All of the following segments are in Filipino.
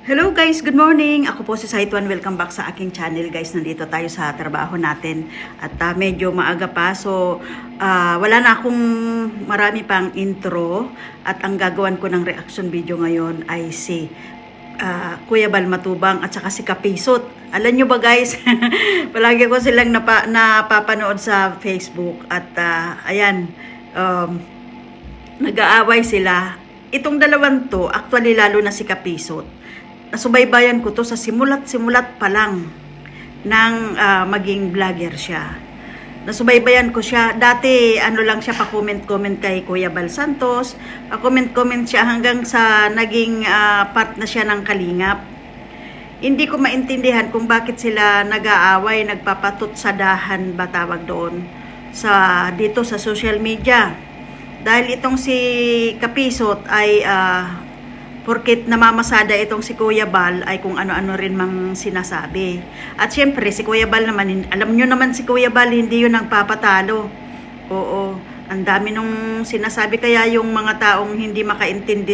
Hello guys, good morning. Ako po si Saituan. Welcome back sa aking channel guys. Nandito tayo sa trabaho natin at medyo maaga pa. So wala na akong marami pang intro at ang gagawan ko ng reaction video ngayon ay si Kuya Bal Matubang at saka si Kapisot. Alam nyo ba guys, palagi ko silang napapanood sa Facebook at ayan, nag-aaway sila. Itong dalawang to, actually lalo na si Kapisot, nasubaybayan ko to sa simulat pa lang ng maging vlogger siya. Nasubaybayan ko siya. Dati ano lang siya, pa-comment kay Kuya Bal Santos. Pa-comment siya hanggang sa naging part na siya ng Kalingap. Hindi ko maintindihan kung bakit sila nag-aaway, nagpapatot sa dahan ba tawag doon dito sa social media. Dahil itong si Kapisot ay porket namamasada itong si Kuya Bal ay kung ano-ano rin mang sinasabi. At syempre si Kuya Bal naman, alam nyo naman si Kuya Bal hindi yun nagpapatalo. Oo, ang dami nung sinasabi, kaya yung mga taong hindi makaintindi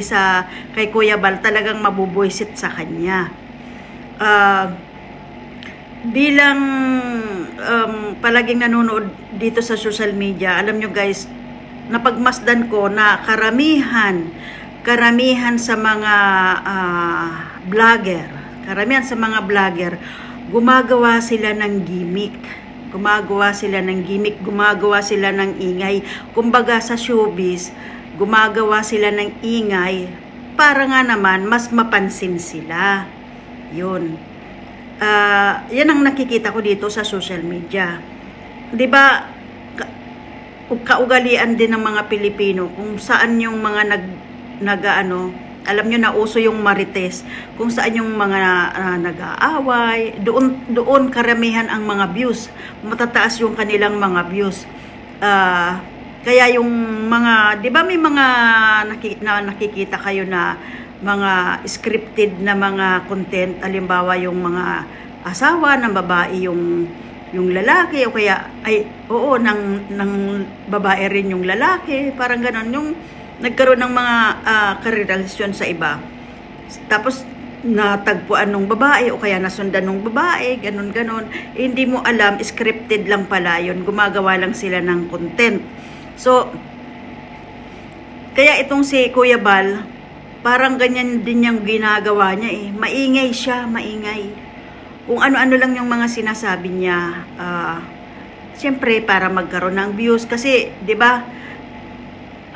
kay Kuya Bal talagang mabubuisit sa kanya. Bilang palaging nanonood dito sa social media, alam nyo guys, napagmasdan ko na karamihan sa mga vlogger, gumagawa sila ng gimmick, gumagawa sila ng ingay. Kumbaga sa showbiz, gumagawa sila ng ingay para nga naman mas mapansin sila. Yun. Yan ang nakikita ko dito sa social media. 'Di ba? Kaugalian din ng mga Pilipino kung saan yung mga alam nyo na uso yung marites, kung saan yung mga nag-aaway, doon karamihan ang mga views, matataas yung kanilang mga views. Kaya yung mga, di ba may mga nakikita kayo na mga scripted na mga content, halimbawa yung mga asawa ng babae yung lalaki, o kaya ng babae rin yung lalaki, parang ganon, yung nagkaroon ng mga karelasyon sa iba. Tapos natagpuan ng babae o kaya nasundan ng babae, ganon. Hindi mo alam, scripted lang pala yun. Gumagawa lang sila ng content. So, kaya itong si Kuya Bal, parang ganyan din yung ginagawa niya eh. Maingay siya, maingay. Kung ano-ano lang yung mga sinasabi niya, siyempre para magkaroon ng views. Kasi, di ba,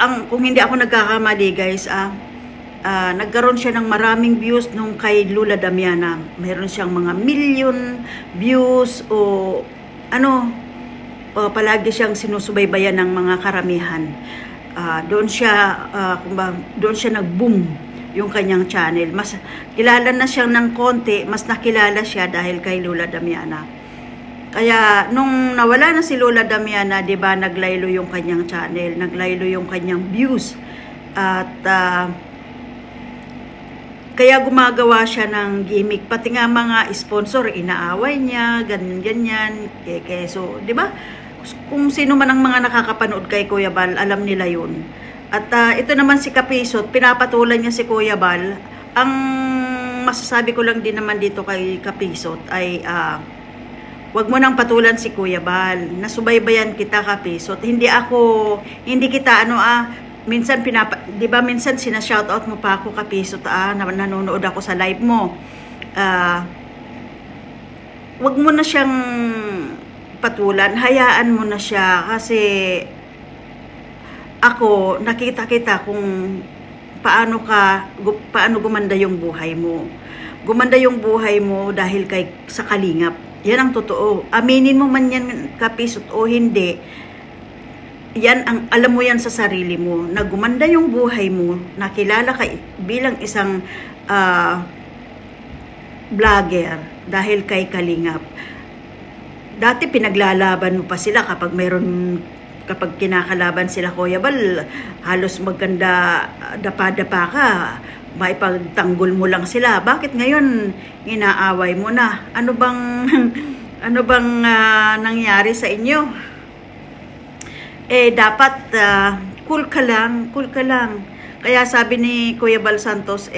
kung hindi ako nagkakamali guys, nagkaroon siya ng maraming views nung kay Lola Damiana. Mayroon siyang mga million views o palagi siyang sinusubaybayan ng mga karamihan. Doon siya nag-boom yung kanyang channel. Mas kilala na siya ng konti, mas nakilala siya dahil kay Lola Damiana. Kaya nung nawala na si Lola Damiana, 'di ba, naglaylo yung kanyang channel, naglaylo yung kanyang views. At kaya gumagawa siya ng gimmick, pati nga mga sponsor inaaway niya, ganyan. So, 'di ba? Kung sino man ang mga nakakapanood kay Kuya Bal, alam nila 'yun. At ito naman si Kapisot, pinapatulan niya si Kuya Bal. Ang masasabi ko lang din naman dito kay Kapisot ay wag mo nang patulan si Kuya Bal. Nasubaybayan kita, Kapisot. Hindi kita minsan di ba minsan sina-shoutout mo pa ako, Kapisot, nanonood ako sa live mo. Wag mo na siyang patulan, hayaan mo na siya kasi ako nakita kita kung paano gumanda yung buhay mo. Gumanda yung buhay mo dahil sa Kalingap. Yan ang totoo. Aminin mo man yan, Kapisot, o hindi. Yan alam mo yan sa sarili mo. Na gumanda yung buhay mo, nakilala ka bilang isang vlogger dahil kay Kalingap. Dati pinaglalaban mo pa sila kapag kinakalaban sila Kuya Bal, halos maganda dapa-dapa ka. Maipagtanggol mo lang sila. Bakit ngayon inaaway mo na? Ano bang nangyari sa inyo? Dapat cool ka lang. Kaya sabi ni Kuya Bal Santos,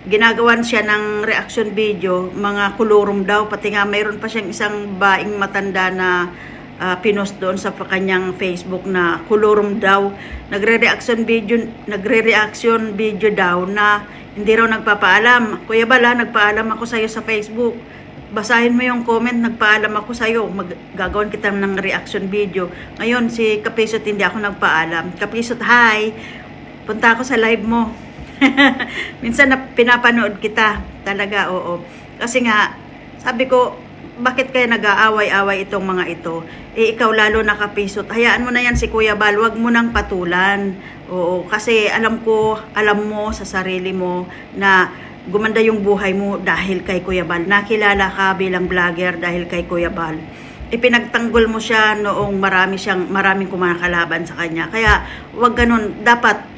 ginagawan siya ng reaction video, mga kulurum daw, pati nga mayroon pa siyang isang baing matanda na pinost doon sa kanyang Facebook na kulurum daw, nagre-reaction video daw na hindi raw nagpapaalam. Kuya Bal, nagpaalam ako sa iyo sa Facebook. Basahin mo yung comment, nagpaalam ako sa iyo, gagawin kita ng reaction video. Ngayon si Kapisot hindi ako nagpaalam. Kapisot, hi. Punta ako sa live mo. Minsan na pinapanood kita. Talaga, oo. Kasi nga, sabi ko, bakit kaya nag-aaway-away itong mga ito? Ikaw lalo na Kapisot. Hayaan mo na yan si Kuya Bal, wag mo nang patulan. Oo, kasi alam mo sa sarili mo na gumanda yung buhay mo dahil kay Kuya Bal. Nakilala ka bilang vlogger dahil kay Kuya Bal. Ipinagtanggol mo siya noong maraming kumakalaban sa kanya. Kaya wag ganun. Dapat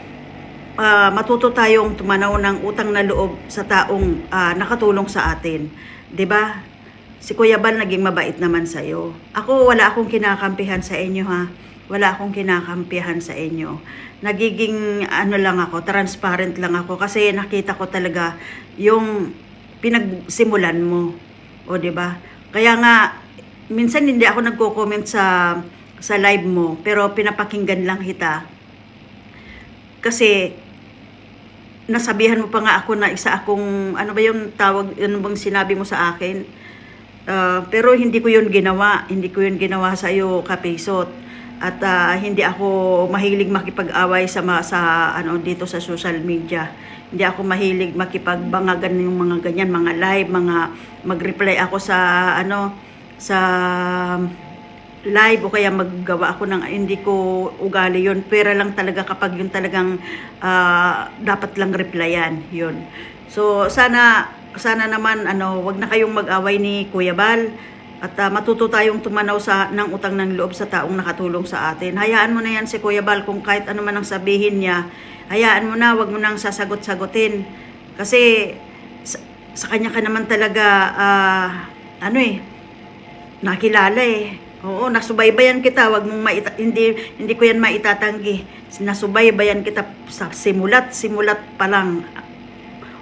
matuto tayong tumanaw ng utang na loob sa taong nakatulong sa atin. 'Di ba? Si Kuya Bal naging mabait naman sa iyo. Ako wala akong kinakampihan sa inyo ha. Wala akong kinakampihan sa inyo. Nagiging lang ako, transparent lang ako kasi nakita ko talaga yung pinagsimulan mo. O 'di ba? Kaya nga minsan hindi ako nagko-comment sa live mo, pero pinapakinggan lang kita. Kasi nasabihan mo pa nga ako na isa akong, ano ba yung tawag, ano bang sinabi mo sa akin? Pero hindi ko yun ginawa. Hindi ko yun ginawa sa iyo, Kapisot. At hindi ako mahilig makipag-away sa dito sa social media. Hindi ako mahilig makipagbangagan yung mga ganyan, mga live, mag-reply ako sa live o kaya maggawa ako ng hindi ko ugali yun. Pera lang talaga kapag yun talagang dapat lang replyan yun. So sana naman wag na kayong mag-away ni Kuya Bal at matuto tayong tumanaw ng utang ng loob sa taong nakatulong sa atin. Hayaan mo na yan si Kuya Bal, kung kahit ano man ang sabihin niya, hayaan mo na, wag mo nang sasagot-sagutin. Kasi sa kanya ka naman talaga nakilala eh. Oo, nasubaybayan kita, wag mong hindi ko yan maitatanggi. Nasubaybayan kita sa simulat pa lang.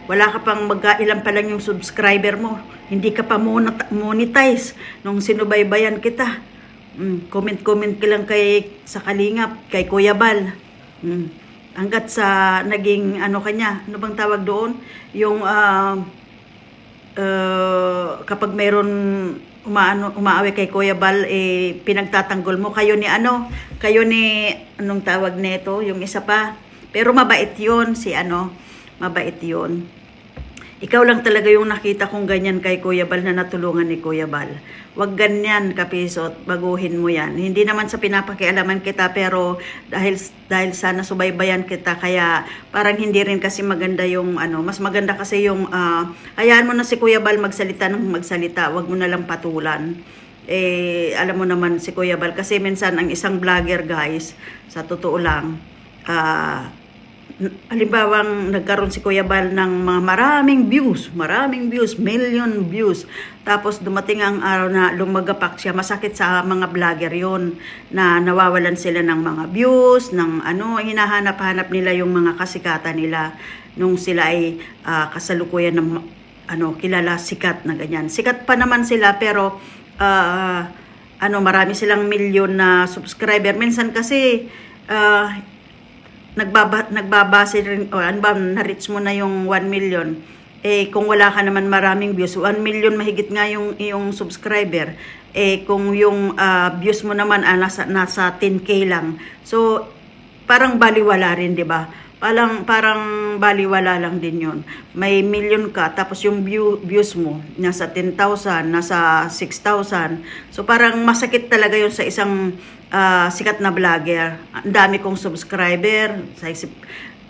Wala ka pang ilan pa lang yung subscriber mo. Hindi ka pa monetize nung sinubaybayan kita. Comment ka lang sa Kalingap, kay Kuya Bal. Hanggat sa naging kanya, ano bang tawag doon? Yung kapag mayroon umaawi kay Kuya Bal, pinagtatanggol mo kayo ni anong tawag nito, yung isa pa. Pero mabait 'yon mabait 'yon. Ikaw lang talaga yung nakita kong ganyan kay Kuya Bal na natulungan ni Kuya Bal. Wag ganyan, Kapisot, baguhin mo yan. Hindi naman sa pinapakialaman kita, pero dahil sana subaybayan kita, kaya parang hindi rin kasi maganda yung mas maganda kasi yung hayaan mo na si Kuya Bal magsalita ng magsalita, wag mo na lang patulan. Alam mo naman si Kuya Bal, kasi minsan ang isang vlogger, guys, sa totoo lang, halimbawang nagkaroon si Kuya Bal ng mga maraming views, million views. Tapos dumating ang araw na lumagapak siya, masakit sa mga vlogger yon na nawawalan sila ng mga views, ng hinahanap-hanap nila yung mga kasikatan nila nung sila ay kasalukuyan ng kilala, sikat na ganyan. Sikat pa naman sila, pero marami silang milyon na subscriber. Minsan kasi nagbabase rin, na-reach mo na yung 1 million. Kung wala ka naman maraming views, 1 million mahigit nga yung subscriber. Kung yung views mo naman nasa 10K lang. So, parang baliwala rin, di ba? Parang baliwala lang din yun. May million ka, tapos yung views mo, nasa 10,000, nasa 6,000. So, parang masakit talaga yun sa isang sikat na vlogger. Ang dami kong subscriber,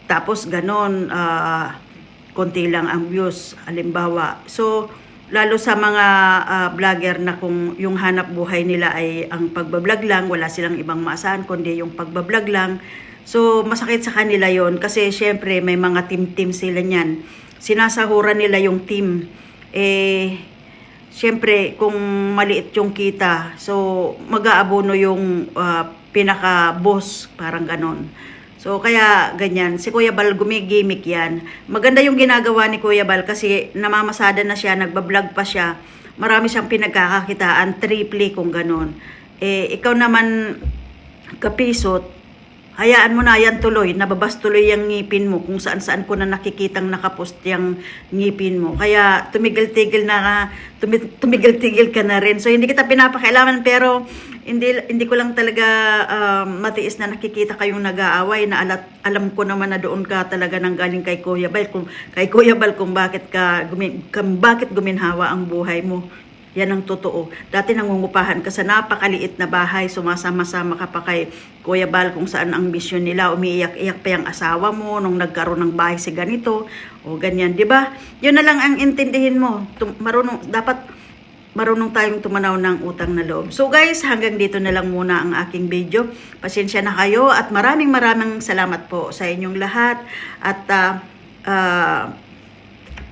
tapos ganon, konti lang ang views, halimbawa. So, lalo sa mga vlogger na kung yung hanap buhay nila ay ang pagbablog lang, wala silang ibang maasahan kundi yung pagbablog lang. So, masakit sa kanila yon kasi syempre may mga team sila niyan. Sinasahuran nila yung team. Syempre, kung maliit yung kita, so mag-aabono yung pinaka-boss, parang ganon. So, So, kaya ganyan. Si Kuya Bal gumigimik yan. Maganda yung ginagawa ni Kuya Bal kasi namamasada na siya, nagbablog pa siya. Marami siyang pinagkakakitaan, triple kung ganon. Ikaw naman, Kapisot, hayaan mo na yan tuloy, nababas tuloy yung ngipin mo kung saan-saan ko na nakikitang nakapost yung ngipin mo. Kaya tumigil-tigil tumigil-tigil ka na rin. So hindi kita pinapakailaman pero hindi ko lang talaga matiis na nakikita kayong nag-aaway na alam ko naman na doon ka talaga nang galing kay Kuya Bal kung bakit bakit guminhawa ang buhay mo. Yan ang totoo. Dati nangungupahan ka sa napakaliit na bahay, sumasama-sama ka pa kay Kuya Bal kung saan ang mission nila, umiiyak-iyak pa yung asawa mo nung nagkaroon ng bahay si ganito o ganyan, di ba? Yun na lang ang intindihin mo. Dapat marunong tayong tumanaw ng utang na loob. So guys, hanggang dito na lang muna ang aking video. Pasensya na kayo at maraming salamat po sa inyong lahat at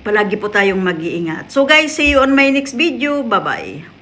palagi po tayong mag-iingat. So guys, see you on my next video. Bye-bye.